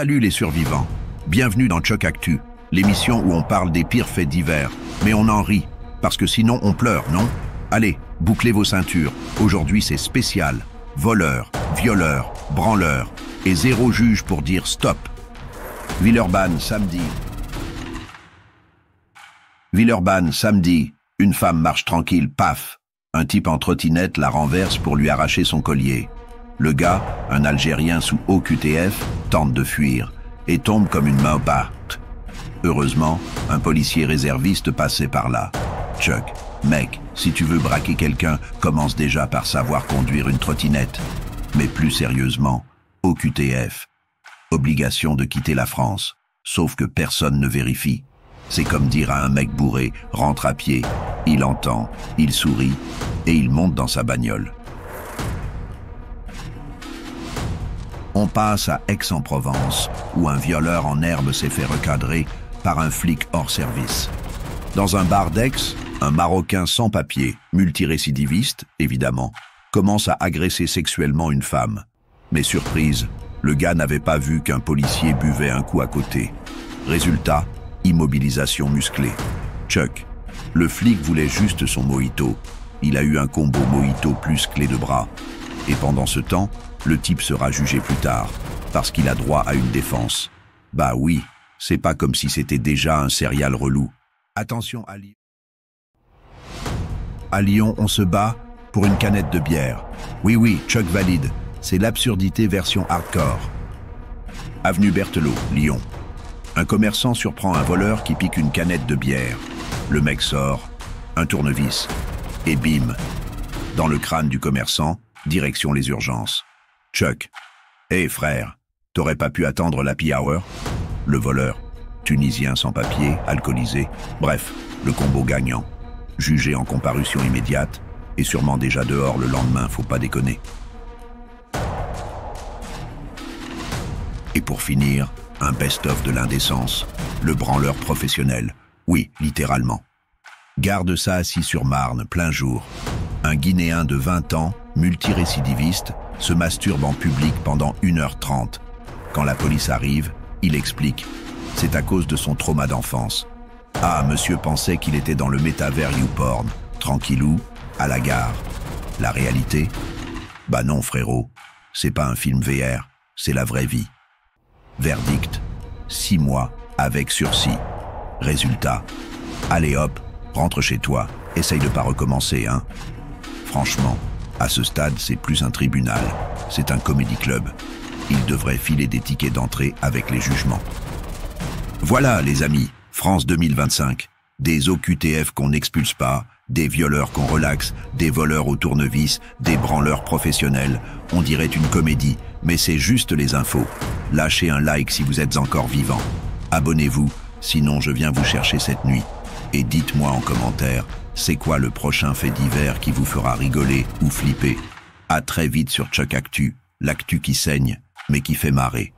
Salut les survivants, bienvenue dans Choc Actu, l'émission où on parle des pires faits divers, mais on en rit, parce que sinon on pleure, non? Allez, bouclez vos ceintures, aujourd'hui c'est spécial, voleurs, violeurs, branleurs, et zéro juge pour dire stop. Villeurbanne, samedi. Villeurbanne, samedi, une femme marche tranquille, paf. Un type en trottinette la renverse pour lui arracher son collier. Le gars, un Algérien sous OQTF, tente de fuir et tombe comme une main batte. Heureusement, un policier réserviste passait par là. Chuck, mec, si tu veux braquer quelqu'un, commence déjà par savoir conduire une trottinette. Mais plus sérieusement, OQTF. Obligation de quitter la France, sauf que personne ne vérifie. C'est comme dire à un mec bourré, rentre à pied. Il entend, il sourit et il monte dans sa bagnole. On passe à Aix-en-Provence, où un violeur en herbe s'est fait recadrer par un flic hors service. Dans un bar d'Aix, un Marocain sans papier, multirécidiviste, évidemment, commence à agresser sexuellement une femme. Mais surprise, le gars n'avait pas vu qu'un policier buvait un coup à côté. Résultat, immobilisation musclée. Chuck, le flic voulait juste son mojito. Il a eu un combo mojito plus clé de bras. Et pendant ce temps, le type sera jugé plus tard, parce qu'il a droit à une défense. Bah oui, c'est pas comme si c'était déjà un serial relou. Attention à Lyon. À Lyon, on se bat pour une canette de bière. Oui, Chuck valide, c'est l'absurdité version hardcore. Avenue Berthelot, Lyon. Un commerçant surprend un voleur qui pique une canette de bière. Le mec sort, un tournevis, et bim, dans le crâne du commerçant, direction les urgences. Chuck, hé frère, t'aurais pas pu attendre l'happy hour? Le voleur, tunisien sans papier, alcoolisé, bref, le combo gagnant. Jugé en comparution immédiate, et sûrement déjà dehors le lendemain, faut pas déconner. Et pour finir, un best-of de l'indécence, le branleur professionnel, oui, littéralement. Garde ça assis sur Marne, plein jour. Un Guinéen de 20 ans, multirécidiviste, se masturbe en public pendant 1h30. Quand la police arrive, il explique. C'est à cause de son trauma d'enfance. Ah, monsieur pensait qu'il était dans le métavers YouPorn, tranquillou, à la gare. La réalité? Bah non, frérot. C'est pas un film VR, c'est la vraie vie. Verdict, 6 mois avec sursis. Résultat, allez hop, rentre chez toi, essaye de pas recommencer, hein. Franchement, à ce stade, c'est plus un tribunal, c'est un comedy club. Il devrait filer des tickets d'entrée avec les jugements. Voilà, les amis, France 2025. Des OQTF qu'on n'expulse pas, des violeurs qu'on relaxe, des voleurs au tournevis, des branleurs professionnels. On dirait une comédie, mais c'est juste les infos. Lâchez un like si vous êtes encore vivant. Abonnez-vous, sinon je viens vous chercher cette nuit. Et dites-moi en commentaire, c'est quoi le prochain fait divers qui vous fera rigoler ou flipper? À très vite sur Choc Actu, l'actu qui saigne, mais qui fait marrer.